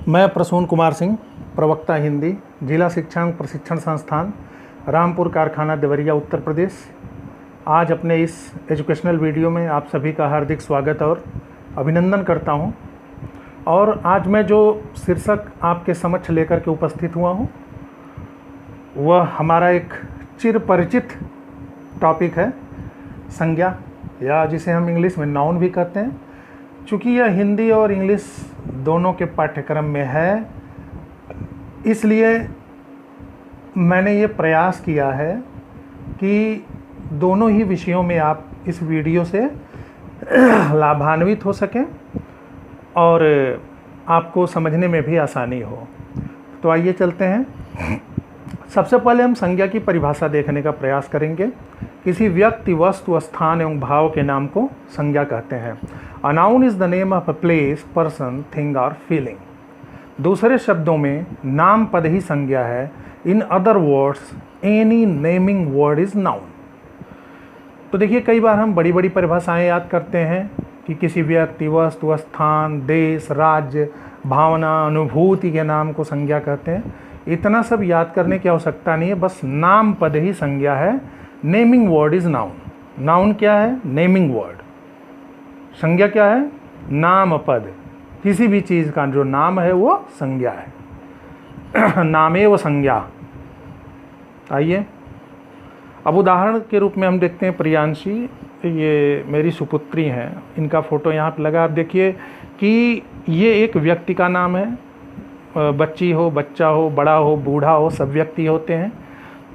मैं प्रसून कुमार सिंह, प्रवक्ता हिंदी, जिला शिक्षांग प्रशिक्षण संस्थान, रामपुर कारखाना देवरिया, उत्तर प्रदेश। आज अपने इस एजुकेशनल वीडियो में आप सभी का हार्दिक स्वागत और अभिनंदन करता हूं। और आज मैं जो शीर्षक आपके समक्ष लेकर के उपस्थित हुआ हूं, वह हमारा एक चिरपरिचित टॉपिक है, संज्ञा, या जिसे हम इंग्लिश में नाउन भी कहते हैं। चूँकि यह हिंदी और इंग्लिश दोनों के पाठ्यक्रम में है, इसलिए मैंने ये प्रयास किया है कि दोनों ही विषयों में आप इस वीडियो से लाभान्वित हो सकें और आपको समझने में भी आसानी हो। तो आइए चलते हैं। सबसे पहले हम संज्ञा की परिभाषा देखने का प्रयास करेंगे। किसी व्यक्ति, वस्तु, स्थान एवं भाव के नाम को संज्ञा कहते हैं। A noun is the name of a place, person, thing और फीलिंग। दूसरे शब्दों में नाम पद ही संज्ञा है। In other words any naming word is noun. तो देखिए, कई बार हम बड़ी बड़ी परिभाषाएं याद करते हैं कि किसी व्यक्ति, वस्तु, स्थान, देश, राज्य, भावना, अनुभूति के नाम को संज्ञा कहते हैं। इतना सब याद करने की आवश्यकता नहीं है, बस नाम पद ही संज्ञा है। Naming word is noun. Noun क्या है? Naming word. संज्ञा क्या है? नाम पद। किसी भी चीज़ का जो नाम है वो संज्ञा है। नामेव संज्ञा। आइए, अब उदाहरण के रूप में हम देखते हैं प्रियांशी, ये मेरी सुपुत्री हैं, इनका फ़ोटो यहाँ पर लगा। आप देखिए कि ये एक व्यक्ति का नाम है। बच्ची हो, बच्चा हो, बड़ा हो, बूढ़ा हो, सब व्यक्ति होते हैं।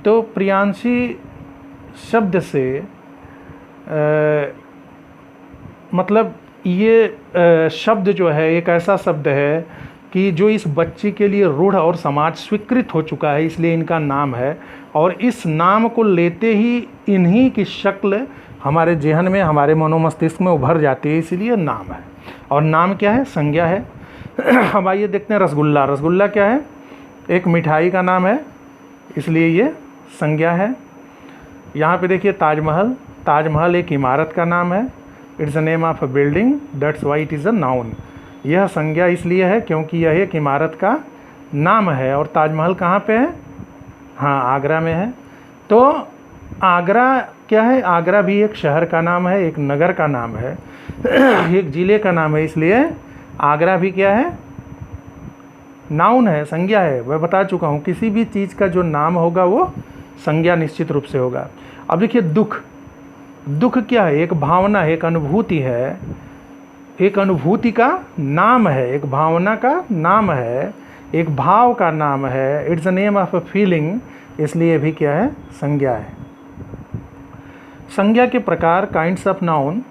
तो प्रियांशी शब्द से मतलब ये शब्द जो है एक ऐसा शब्द है कि जो इस बच्ची के लिए रूढ़ और समाज स्वीकृत हो चुका है, इसलिए इनका नाम है। और इस नाम को लेते ही इन्हीं की शक्ल हमारे जेहन में, हमारे मनोमस्तिष्क में उभर जाती है, इसलिए नाम है। और नाम क्या है? संज्ञा है। अब आइए देखते हैं रसगुल्ला। रसगुल्ला क्या है? एक मिठाई का नाम है, इसलिए ये संज्ञा है। यहाँ पे देखिए ताजमहल। ताजमहल एक इमारत का नाम है। It's the name of a building, that's why it is a noun. यह संज्ञा इसलिए है क्योंकि यह एक इमारत का नाम है। और ताजमहल कहाँ पे है? हाँ, आगरा में है। तो आगरा क्या है? आगरा भी एक शहर का नाम है, एक नगर का नाम है, एक ज़िले का नाम है, इसलिए आगरा भी क्या है? नाउन है, संज्ञा है। मैं बता चुका हूँ, किसी भी चीज़ का जो नाम होगा वो संज्ञा निश्चित रूप से होगा। अब देखिए दुख। दुख क्या है? एक भावना है, एक अनुभूति है, एक अनुभूति का नाम है, एक भावना का नाम है, एक भाव का नाम है। It's the name of a feeling, इसलिए भी क्या है? संज्ञा है। संज्ञा के प्रकार, काइंड्स ऑफ नाउन।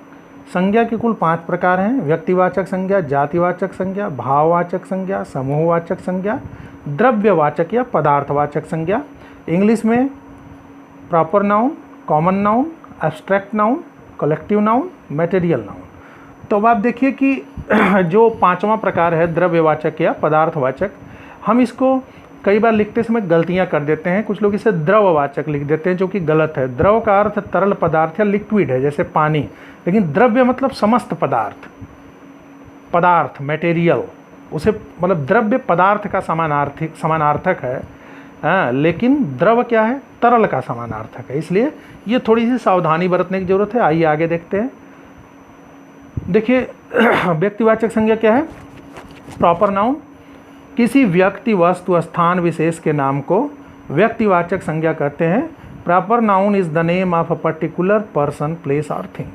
संज्ञा के कुल 5 प्रकार हैं। व्यक्तिवाचक संज्ञा, जातिवाचक संज्ञा, भाववाचक संज्ञा, समूहवाचक संज्ञा, द्रव्यवाचक या पदार्थवाचक संज्ञा। इंग्लिश में proper noun, common noun, abstract noun, collective noun, material noun. तो अब आप देखिए कि जो 5वां प्रकार है द्रव्यवाचक या पदार्थवाचक, हम इसको कई बार लिखते समय गलतियां कर देते हैं। कुछ लोग इसे द्रववाचक लिख देते हैं, जो कि गलत है। द्रव का अर्थ तरल पदार्थ या लिक्विड है, जैसे पानी। लेकिन द्रव्य मतलब समस्त पदार्थ, पदार्थ, मटेरियल। उसे मतलब द्रव्य पदार्थ का समानार्थक है। लेकिन द्रव क्या है? तरल का समानार्थक है। इसलिए ये थोड़ी सी सावधानी बरतने की जरूरत है। आइए आगे देखते हैं। देखिए व्यक्तिवाचक संज्ञा क्या है? Proper noun. किसी व्यक्ति, वस्तु, स्थान विशेष के नाम को व्यक्तिवाचक संज्ञा कहते हैं। Proper noun is the name of a particular person, place और थिंग।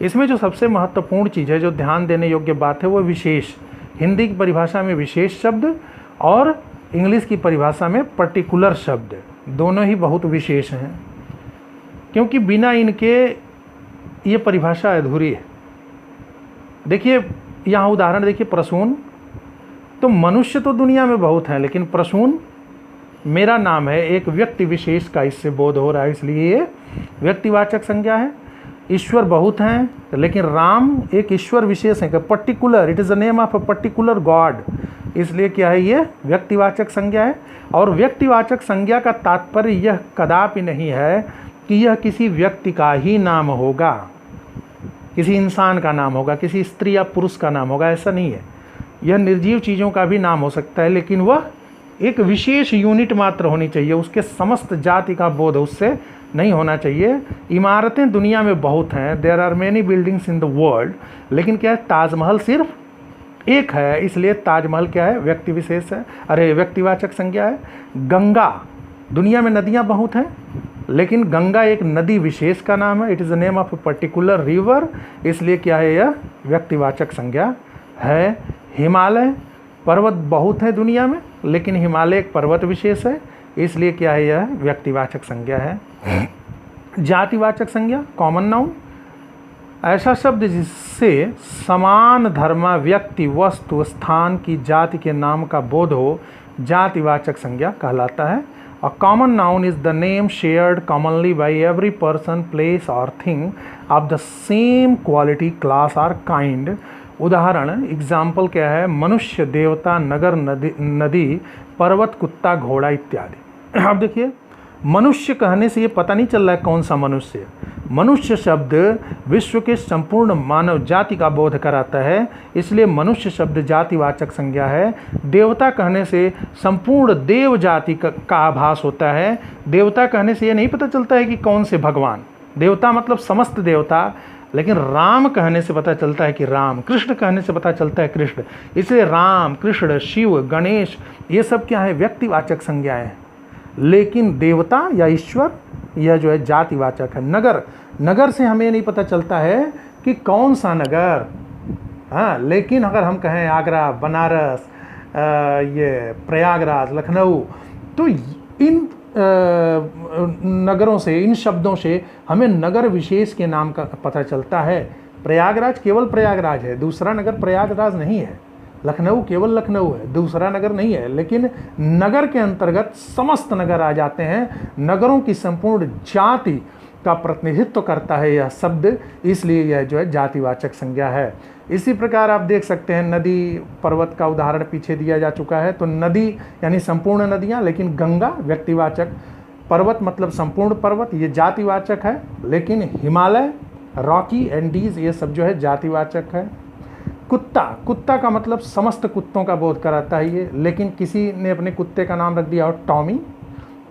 इसमें जो सबसे महत्वपूर्ण चीज़ है, जो ध्यान देने योग्य बात है, वो विशेष। हिंदी की परिभाषा में विशेष शब्द और इंग्लिश की परिभाषा में पर्टिकुलर शब्द, दोनों ही बहुत विशेष हैं, क्योंकि बिना इनके ये परिभाषा अधूरी है। देखिए यहाँ उदाहरण देखिए, प्रसून। तो मनुष्य तो दुनिया में बहुत हैं, लेकिन प्रसून मेरा नाम है, एक व्यक्ति विशेष का इससे बोध हो रहा है, इसलिए ये व्यक्तिवाचक संज्ञा है। ईश्वर बहुत हैं, लेकिन राम एक ईश्वर विशेष है, particular. It is the name of a particular God, इसलिए क्या है? ये व्यक्तिवाचक संज्ञा है। और व्यक्तिवाचक संज्ञा का तात्पर्य यह कदापि नहीं है कि यह किसी व्यक्ति का ही नाम होगा, किसी इंसान का नाम होगा, किसी स्त्री या पुरुष का नाम होगा, ऐसा नहीं है। यह निर्जीव चीज़ों का भी नाम हो सकता है, लेकिन वह एक विशेष यूनिट मात्र होनी चाहिए, उसके समस्त जाति का बोध उससे नहीं होना चाहिए। इमारतें दुनिया में बहुत हैं, there are many buildings in the world, लेकिन क्या है, ताजमहल सिर्फ एक है, इसलिए ताजमहल क्या है, व्यक्ति विशेष है, अरे व्यक्तिवाचक संज्ञा है। गंगा, दुनिया में नदियाँ बहुत हैं, लेकिन गंगा एक नदी विशेष का नाम है, it is the name of a particular river, इसलिए क्या है, यह व्यक्तिवाचक संज्ञा है। हिमालय, पर्वत बहुत है दुनिया में, लेकिन हिमालय एक पर्वत विशेष है, इसलिए क्या है, यह व्यक्तिवाचक संज्ञा है। जातिवाचक संज्ञा, कॉमन नाउन, ऐसा शब्द जिससे समान धर्म, व्यक्ति, वस्तु, स्थान की जाति के नाम का बोध हो, जातिवाचक संज्ञा कहलाता है। A common noun is the name shared commonly by every person, place और thing of the same quality, class और काइंड। उदाहरण, एग्जाम्पल क्या है, मनुष्य, देवता, नगर, नदी, पर्वत, कुत्ता, घोड़ा इत्यादि। अब देखिए, मनुष्य कहने से ये पता नहीं चल रहा है कौन सा मनुष्य। मनुष्य शब्द विश्व के संपूर्ण मानव जाति का बोध कराता है, इसलिए मनुष्य शब्द जातिवाचक संज्ञा है। देवता कहने से संपूर्ण देव जाति का आभास होता है। देवता कहने से ये नहीं पता चलता है कि कौन से भगवान, देवता मतलब समस्त देवता, लेकिन राम कहने से पता चलता है कि राम, कृष्ण कहने से पता चलता है कृष्ण, इसलिए राम, कृष्ण, शिव, गणेश, ये सब क्या है, व्यक्तिवाचक संज्ञाएं हैं। लेकिन देवता या ईश्वर यह जो है जातिवाचक है। नगर, नगर से हमें नहीं पता चलता है कि कौन सा नगर, हाँ, लेकिन अगर हम कहें आगरा, बनारस, ये प्रयागराज, लखनऊ, तो इन नगरों से, इन शब्दों से हमें नगर विशेष के नाम का पता चलता है। प्रयागराज केवल प्रयागराज है, दूसरा नगर प्रयागराज नहीं है। लखनऊ केवल लखनऊ है, दूसरा नगर नहीं है, लेकिन नगर के अंतर्गत समस्त नगर आ जाते हैं। नगरों की संपूर्ण जाति का प्रतिनिधित्व करता है यह शब्द, इसलिए यह जो है जातिवाचक संज्ञा है। इसी प्रकार आप देख सकते हैं, नदी, पर्वत का उदाहरण पीछे दिया जा चुका है, तो नदी यानी संपूर्ण नदियाँ, लेकिन गंगा व्यक्तिवाचक, पर्वत मतलब संपूर्ण पर्वत, ये जातिवाचक है, लेकिन हिमालय, रॉकी, एंडीज, ये सब जो है जातिवाचक है। कुत्ता, कुत्ता का मतलब समस्त कुत्तों का बोध कराता है ये, लेकिन किसी ने अपने कुत्ते का नाम रख दिया और टॉमी,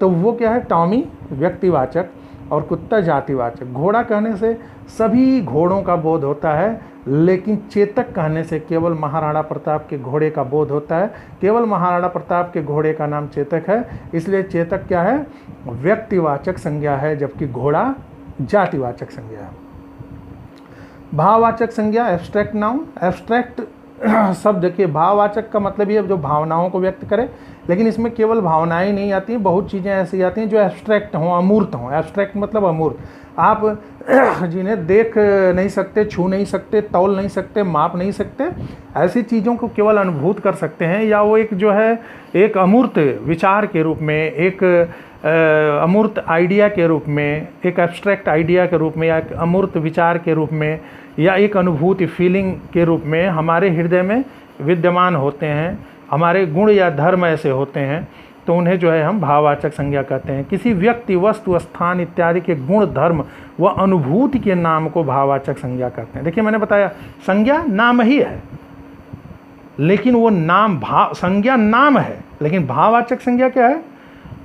तो वो क्या है, टॉमी व्यक्तिवाचक और कुत्ता जातिवाचक। घोड़ा कहने से सभी घोड़ों का बोध होता है, लेकिन चेतक कहने से केवल महाराणा प्रताप के घोड़े का बोध होता है। केवल महाराणा प्रताप के घोड़े का नाम चेतक है, इसलिए चेतक क्या है, व्यक्तिवाचक संज्ञा है, जबकि घोड़ा जातिवाचक संज्ञा है। भाववाचक संज्ञा, एब्स्ट्रैक्ट नाउन। एब्स्ट्रैक्ट शब्द के भाववाचक का मतलब ये जो भावनाओं को व्यक्त करे, लेकिन इसमें केवल भावनाएं नहीं आती हैं, बहुत चीज़ें ऐसी आती हैं जो एब्स्ट्रैक्ट हों, अमूर्त हों। एब्स्ट्रैक्ट मतलब अमूर्त, आप जिन्हें देख नहीं सकते, छू नहीं सकते, तौल नहीं सकते, माप नहीं सकते, ऐसी चीज़ों को केवल अनुभूत कर सकते हैं, या वो एक जो है एक अमूर्त विचार के रूप में, एक अमूर्त आइडिया के रूप में, एक एब्स्ट्रैक्ट आइडिया के रूप में, या एक अमूर्त विचार के रूप में, या एक अनुभूति फीलिंग के रूप में हमारे हृदय में विद्यमान होते हैं। हमारे गुण या धर्म ऐसे होते हैं, तो उन्हें जो है हम भाववाचक संज्ञा कहते हैं। किसी व्यक्ति, वस्तु, स्थान इत्यादि के गुण, धर्म व अनुभूति के नाम को भाववाचक संज्ञा कहते हैं। देखिए, मैंने बताया संज्ञा नाम ही है, लेकिन वो नाम, भाव, संज्ञा नाम है, लेकिन भाववाचक संज्ञा क्या है,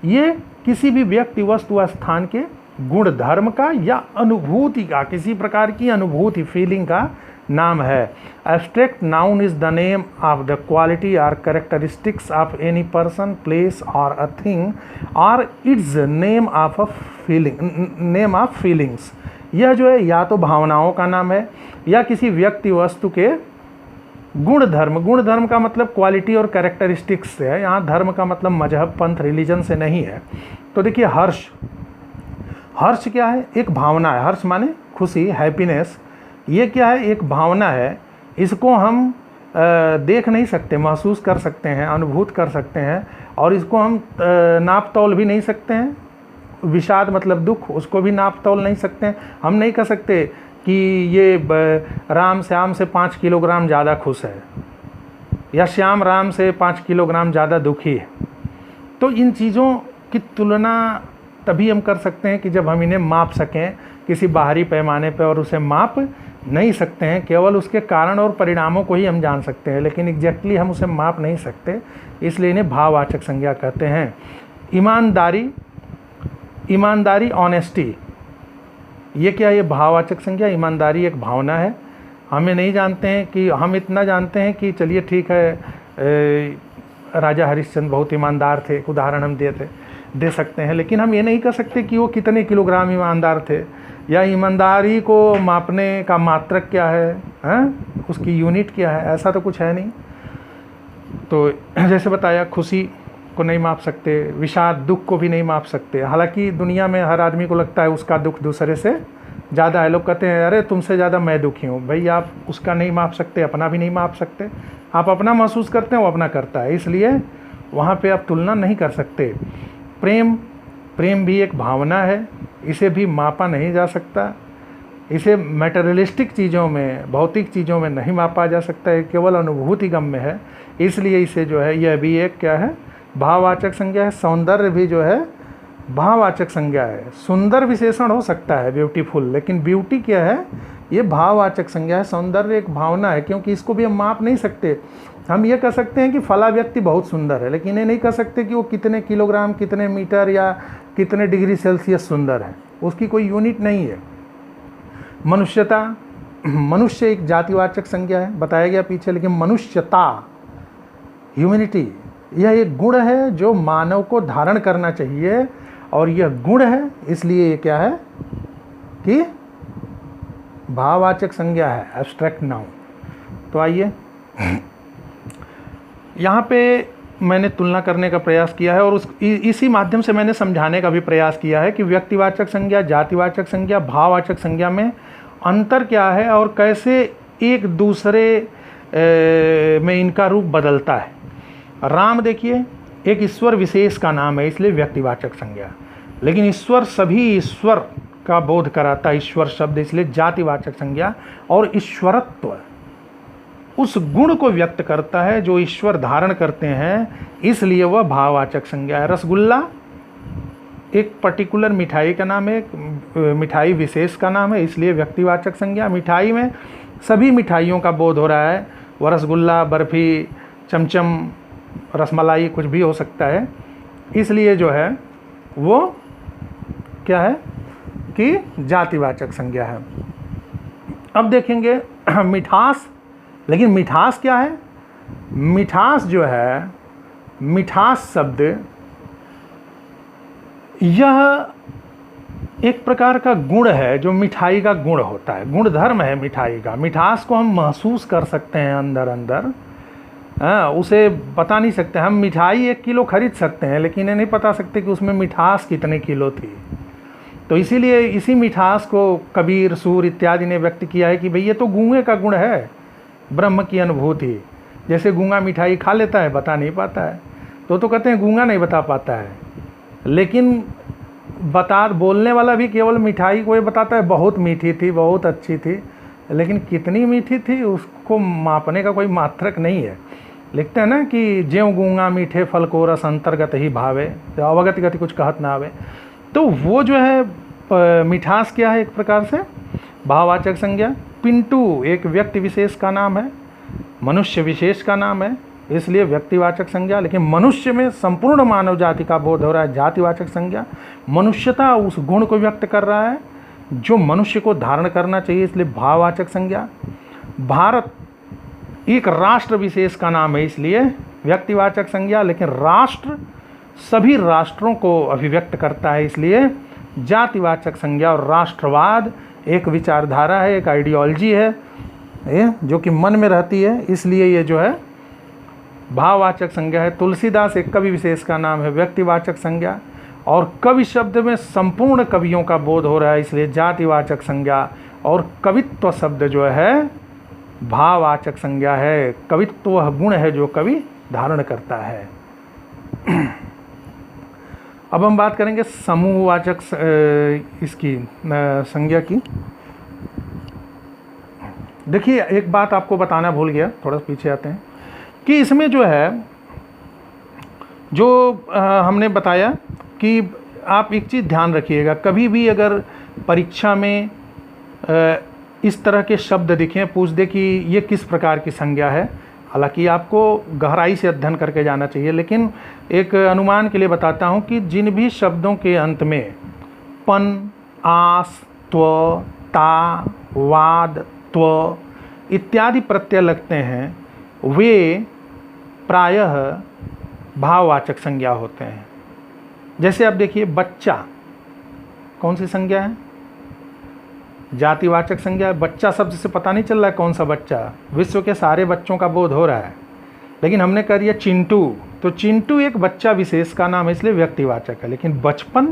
ये किसी भी व्यक्ति, वस्तु, स्थान के गुण, धर्म का या अनुभूति का, किसी प्रकार की अनुभूति, फीलिंग का नाम है। Abstract noun is the name of the quality और characteristics of any person, place और अ थिंग, और it's name of a feeling, name of feelings. यह जो है या तो भावनाओं का नाम है, या किसी व्यक्ति, वस्तु के गुण, धर्म। गुण धर्म का मतलब क्वालिटी और कैरेक्टरिस्टिक्स से है, यहाँ धर्म का मतलब मजहब, पंथ, रिलीजन से नहीं है। तो देखिए, हर्ष, हर्ष क्या है, एक भावना है। हर्ष माने खुशी, हैप्पीनेस, ये क्या है, एक भावना है। इसको हम देख नहीं सकते, महसूस कर सकते हैं, अनुभूत कर सकते हैं, और इसको हम नाप तौल भी नहीं सकते हैं। विषाद मतलब दुख, उसको भी नाप तौल नहीं सकते हैं। हम नहीं कह सकते कि ये राम श्याम से 5 किलोग्राम ज़्यादा खुश है, या श्याम राम से 5 किलोग्राम ज़्यादा दुखी है। तो इन चीज़ों की तुलना तभी हम कर सकते हैं कि जब हम इन्हें माप सकें किसी बाहरी पैमाने पर, और उसे माप नहीं सकते हैं, केवल उसके कारण और परिणामों को ही हम जान सकते हैं, लेकिन एग्जैक्टली हम उसे माप नहीं सकते, इसलिए इन्हें भाववाचक संज्ञा कहते हैं। ईमानदारी, ईमानदारी ऑनेस्टी, ये क्या, ये भाववाचक संज्ञा। ईमानदारी एक भावना है, हमें नहीं जानते हैं कि, हम इतना जानते हैं कि चलिए ठीक है राजा हरिश्चंद्र बहुत ईमानदार थे, एक उदाहरण हम दे सकते हैं, लेकिन हम ये नहीं कह सकते कि वो कितने किलोग्राम ईमानदार थे, या ईमानदारी को मापने का मात्रक क्या है, उसकी यूनिट क्या है, ऐसा तो कुछ है नहीं। तो जैसे बताया, खुशी को नहीं माप सकते, विषाद दुख को भी नहीं माप सकते, हालांकि दुनिया में हर आदमी को लगता है उसका दुख दूसरे से ज़्यादा है। लोग कहते हैं अरे तुमसे ज़्यादा मैं दुखी हूँ, भाई आप उसका नहीं माप सकते, अपना भी नहीं माप सकते। आप अपना महसूस करते हैं, वो अपना करता है, इसलिए वहाँ पे आप तुलना नहीं कर सकते। प्रेम, प्रेम भी एक भावना है, इसे भी मापा नहीं जा सकता, इसे मैटेरियलिस्टिक चीज़ों में, भौतिक चीज़ों में नहीं मापा जा सकता है, केवल अनुभूति गम्य है, इसलिए इसे जो है यह भी एक क्या है, भाववाचक संज्ञा है। सौंदर्य भी जो है भाववाचक संज्ञा है। सुंदर विशेषण हो सकता है, ब्यूटीफुल, लेकिन ब्यूटी क्या है, ये भाववाचक संज्ञा है। सौंदर्य एक भावना है, क्योंकि इसको भी हम माप नहीं सकते। हम ये कह सकते हैं कि फला व्यक्ति बहुत सुंदर है, लेकिन ये नहीं कह सकते कि वो कितने किलोग्राम, कितने मीटर या कितने डिग्री सेल्सियस सुंदर है, उसकी कोई यूनिट नहीं है। मनुष्यता, मनुष्य एक जातिवाचक संज्ञा है, बताया गया पीछे, लेकिन मनुष्यता, ह्यूमैनिटी, यह एक गुण है जो मानव को धारण करना चाहिए, और यह गुण है, इसलिए ये क्या है कि भाववाचक संज्ञा है, एब्स्ट्रैक्ट नाउन। तो आइए, यहाँ पे मैंने तुलना करने का प्रयास किया है, और इसी माध्यम से मैंने समझाने का भी प्रयास किया है कि व्यक्तिवाचक संज्ञा, जातिवाचक संज्ञा, भाववाचक संज्ञा में अंतर क्या है और कैसे एक दूसरे में इनका रूप बदलता है। राम देखिए, एक ईश्वर विशेष का नाम है, इसलिए व्यक्तिवाचक संज्ञा, लेकिन ईश्वर सभी ईश्वर का बोध कराता है, ईश्वर शब्द, इसलिए जातिवाचक संज्ञा। और ईश्वरत्व उस गुण को व्यक्त करता है जो ईश्वर धारण करते हैं, इसलिए वह भाववाचक संज्ञा है। रसगुल्ला एक पर्टिकुलर मिठाई का नाम है, मिठाई विशेष का नाम है, इसलिए व्यक्तिवाचक संज्ञा। मिठाई में सभी मिठाइयों का बोध हो रहा है, वह रसगुल्ला, बर्फ़ी, चमचम, रसमलाई, कुछ भी हो सकता है, इसलिए जो है वो क्या है कि जातिवाचक संज्ञा है। अब देखेंगे मिठास, लेकिन मिठास क्या है? मिठास जो है, मिठास शब्द यह एक प्रकार का गुण है जो मिठाई का गुण होता है, गुण धर्म है मिठाई का। मिठास को हम महसूस कर सकते हैं अंदर अंदर, उसे बता नहीं सकते। हम मिठाई 1 किलो खरीद सकते हैं, लेकिन ये नहीं बता सकते कि उसमें मिठास कितने किलो थी। तो इसीलिए इसी मिठास को कबीर, सूर इत्यादि ने व्यक्त किया है कि भाई ये तो गूंगे का गुण है, ब्रह्म की अनुभूति। जैसे गूंगा मिठाई खा लेता है, बता नहीं पाता है, तो कहते हैं गूंगा नहीं बता पाता है, लेकिन बोलने वाला भी केवल मिठाई को ये बताता है बहुत मीठी थी, बहुत अच्छी थी, लेकिन कितनी मीठी थी उसको मापने का कोई मात्रक नहीं है। लिखते हैं ना कि ज्यों गूंगा मीठे फल को रस अंतर्गत ही भावे, तो अवगत गति कुछ कहत ना आवे। तो वो जो है मिठास क्या है, एक प्रकार से भाववाचक संज्ञा। पिंटू एक व्यक्ति विशेष का नाम है, मनुष्य विशेष का नाम है, इसलिए व्यक्तिवाचक संज्ञा। लेकिन मनुष्य में संपूर्ण मानव जाति का बोध हो रहा है, जातिवाचक संज्ञा। मनुष्यता उस गुण को व्यक्त कर रहा है जो मनुष्य को धारण करना चाहिए, इसलिए भाववाचक संज्ञा। भारत एक राष्ट्र विशेष का नाम है, इसलिए व्यक्तिवाचक संज्ञा। लेकिन राष्ट्र सभी राष्ट्रों को अभिव्यक्त करता है, इसलिए जातिवाचक संज्ञा। और राष्ट्रवाद एक विचारधारा है, एक आइडियोलॉजी है जो कि मन में रहती है, इसलिए ये जो है भाववाचक संज्ञा है। तुलसीदास एक कवि विशेष का नाम है, व्यक्तिवाचक संज्ञा। और कवि शब्द में संपूर्ण कवियों का बोध हो रहा है, इसलिए जातिवाचक संज्ञा। और कवित्व शब्द जो है भाववाचक संज्ञा है। कवित्व वह गुण है जो कवि धारण करता है। अब हम बात करेंगे समूहवाचक इसकी संज्ञा की। देखिए, एक बात आपको बताना भूल गया, थोड़ा पीछे आते हैं, कि इसमें जो है जो हमने बताया कि आप एक चीज़ ध्यान रखिएगा, कभी भी अगर परीक्षा में इस तरह के शब्द दिखें, पूछ दे कि ये किस प्रकार की संज्ञा है। हालांकि आपको गहराई से अध्ययन करके जाना चाहिए, लेकिन एक अनुमान के लिए बताता हूँ कि जिन भी शब्दों के अंत में पन, आस, त्व, ता, वाद, त्व इत्यादि प्रत्यय लगते हैं वे प्रायः भाववाचक संज्ञा होते हैं। जैसे आप देखिए बच्चा कौन सी संज्ञा है? जातिवाचक संज्ञा है। बच्चा शब्द से पता नहीं चल रहा है कौन सा बच्चा, विश्व के सारे बच्चों का बोध हो रहा है, लेकिन हमने कर दिया चिंटू, तो चिंटू एक बच्चा विशेष का नाम है इसलिए व्यक्तिवाचक है। लेकिन बचपन,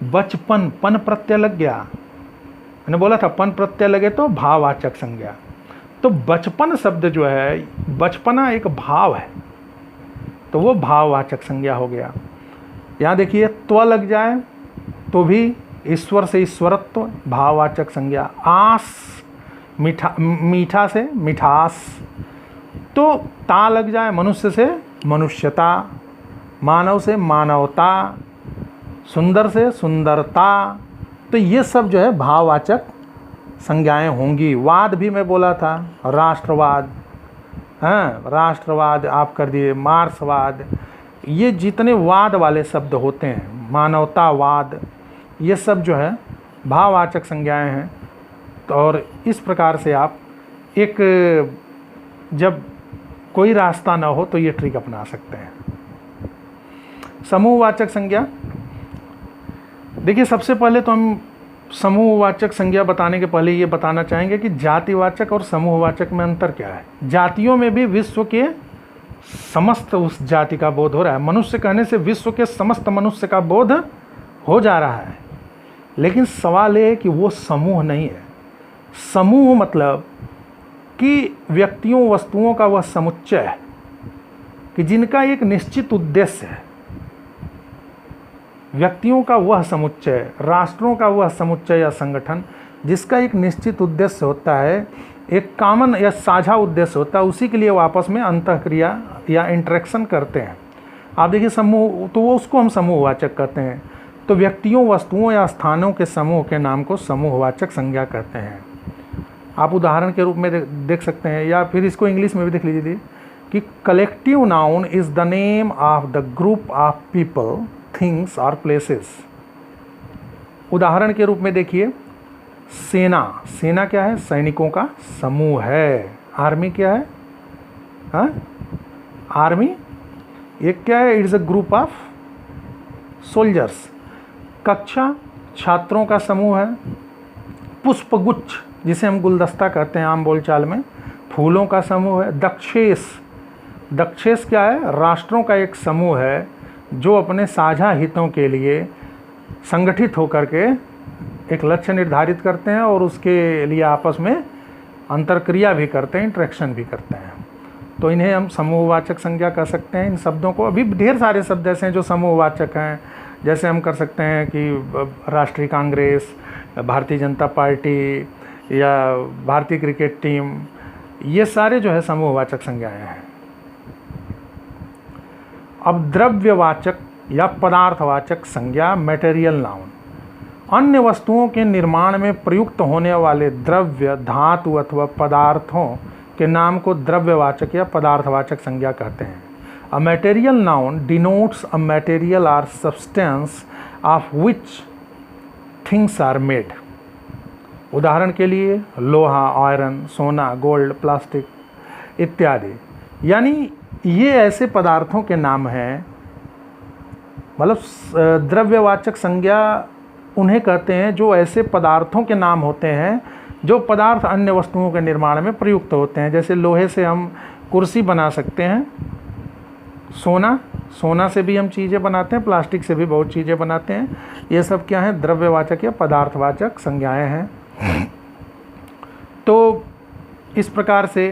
बचपन पन प्रत्यय लग गया, मैंने बोला था पन प्रत्यय लगे तो भाववाचक संज्ञा। तो बचपन शब्द जो है, बचपना एक भाव है तो वो भाववाचक संज्ञा हो गया। यहाँ देखिए त्व लग जाए तो भी ईश्वर से ईश्वरत्व भाववाचक संज्ञा। आस मीठा से मिठास, तो ता लग जाए मनुष्य से मनुष्यता, मानव से मानवता, सुंदर से सुंदरता, तो ये सब जो है भाववाचक संज्ञाएं होंगी। वाद भी मैं बोला था, राष्ट्रवाद, हाँ राष्ट्रवाद आप कर दिए, मार्क्सवाद, ये जितने वाद वाले शब्द होते हैं, मानवतावाद, ये सब जो है भाववाचक संज्ञाएं हैं। तो और इस प्रकार से आप एक जब कोई रास्ता ना हो तो ये ट्रिक अपना सकते हैं। समूहवाचक संज्ञा, देखिए सबसे पहले तो हम समूहवाचक संज्ञा बताने के पहले ये बताना चाहेंगे कि जातिवाचक और समूहवाचक में अंतर क्या है। जातियों में भी विश्व के समस्त उस जाति का बोध हो रहा है। मनुष्य कहने से विश्व के समस्त मनुष्य का बोध हो जा रहा है, लेकिन सवाल ये है कि वो समूह नहीं है। समूह मतलब कि व्यक्तियों वस्तुओं का वह समुच्चय है कि जिनका एक निश्चित उद्देश्य है, व्यक्तियों का वह समुच्चय, राष्ट्रों का वह समुच्चय या संगठन जिसका एक निश्चित उद्देश्य होता है, एक कॉमन या साझा उद्देश्य होता है, उसी के लिए वो आपस में अंतःक्रिया या इंटरेक्शन करते हैं। आप देखिए समूह, तो वो उसको हम समूहवाचक कहते हैं। तो व्यक्तियों वस्तुओं या स्थानों के समूह के नाम को समूहवाचक संज्ञा कहते हैं। आप उदाहरण के रूप में देख सकते हैं, या फिर इसको इंग्लिश में भी देख लीजिए कि collective noun is the name of the group of people, things और प्लेसेस। उदाहरण के रूप में देखिए सेना, सेना क्या है? सैनिकों का समूह है। आर्मी क्या है? हाँ, आर्मी एक क्या है? It's a group of soldiers. कक्षा छात्रों का समूह है। पुष्पगुच्छ जिसे हम गुलदस्ता कहते हैं आम बोलचाल में, फूलों का समूह है। दक्षेश, दक्षेश क्या है? राष्ट्रों का एक समूह है जो अपने साझा हितों के लिए संगठित होकर के एक लक्ष्य निर्धारित करते हैं और उसके लिए आपस में अंतरक्रिया भी करते हैं, इंटरेक्शन भी करते हैं। तो इन्हें हम समूहवाचक संज्ञा कह सकते हैं। इन शब्दों को, अभी ढेर सारे शब्द ऐसे हैं जो समूहवाचक हैं। जैसे हम कर सकते हैं कि राष्ट्रीय कांग्रेस, भारतीय जनता पार्टी या भारतीय क्रिकेट टीम, ये सारे जो है समूहवाचक संज्ञाएं हैं। अब द्रव्यवाचक या पदार्थवाचक संज्ञा, मटेरियल नाउन, अन्य वस्तुओं के निर्माण में प्रयुक्त होने वाले द्रव्य, धातु अथवा पदार्थों के नाम को द्रव्यवाचक या पदार्थवाचक संज्ञा कहते हैं। A material noun denotes a material और substance of which things are made. उदाहरण के लिए लोहा, आयरन, सोना, गोल्ड, प्लास्टिक इत्यादि। यानी ये ऐसे पदार्थों के नाम हैं, मतलब द्रव्यवाचक संज्ञा उन्हें कहते हैं जो ऐसे पदार्थों के नाम होते हैं जो पदार्थ अन्य वस्तुओं के निर्माण में प्रयुक्त होते हैं। जैसे लोहे से हम कुर्सी बना सकते हैं, सोना, सोना से भी हम चीज़ें बनाते हैं, प्लास्टिक से भी बहुत चीज़ें बनाते हैं। ये सब क्या है? द्रव्यवाचक या पदार्थवाचक संज्ञाएं हैं। तो इस प्रकार से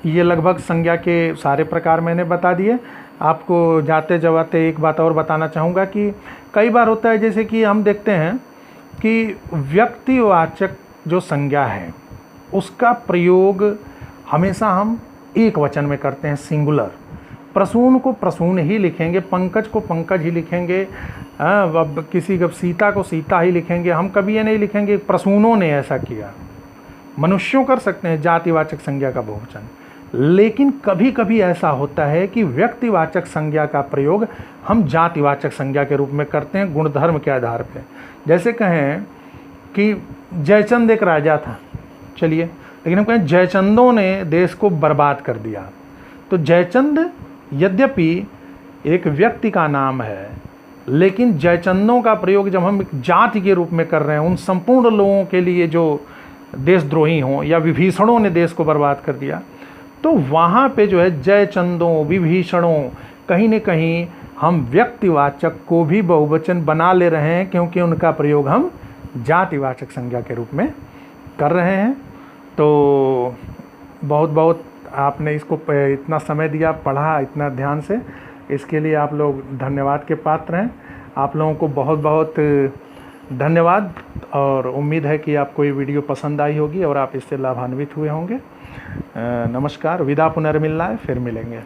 ये लगभग संज्ञा के सारे प्रकार मैंने बता दिए। आपको जाते जाते एक बात और बताना चाहूँगा कि कई बार होता है जैसे कि हम देखते हैं कि व्यक्तिवाचक जो संज्ञा है उसका प्रयोग हमेशा हम एक वचन में करते हैं, सिंगुलर। प्रसून को प्रसून ही लिखेंगे, पंकज को पंकज ही लिखेंगे, अब किसी को सीता को सीता ही लिखेंगे। हम कभी ये नहीं लिखेंगे प्रसूनों ने ऐसा किया। मनुष्यों कर सकते हैं जातिवाचक संज्ञा का बहुवचन, लेकिन कभी कभी ऐसा होता है कि व्यक्तिवाचक संज्ञा का प्रयोग हम जातिवाचक संज्ञा के रूप में करते हैं गुणधर्म के आधार पर। जैसे कहें कि जयचंद एक राजा था, चलिए, लेकिन हम कहें जयचंदों ने देश को बर्बाद कर दिया, तो जयचंद यद्यपि एक व्यक्ति का नाम है, लेकिन जयचंदों का प्रयोग जब हम एक जाति के रूप में कर रहे हैं उन संपूर्ण लोगों के लिए जो देशद्रोही हों या विभीषणों ने देश को बर्बाद कर दिया, तो वहाँ पे जो है जयचंदों विभीषणों, कहीं न कहीं हम व्यक्तिवाचक को भी बहुवचन बना ले रहे हैं, क्योंकि उनका प्रयोग हम जातिवाचक संज्ञा के रूप में कर रहे हैं। तो बहुत बहुत आपने इसको इतना समय दिया, पढ़ा इतना ध्यान से, इसके लिए आप लोग धन्यवाद के पात्र हैं। आप लोगों को बहुत बहुत धन्यवाद, और उम्मीद है कि आपको ये वीडियो पसंद आई होगी और आप इससे लाभान्वित हुए होंगे। नमस्कार, विदा, पुनर्मिलना है, फिर मिलेंगे।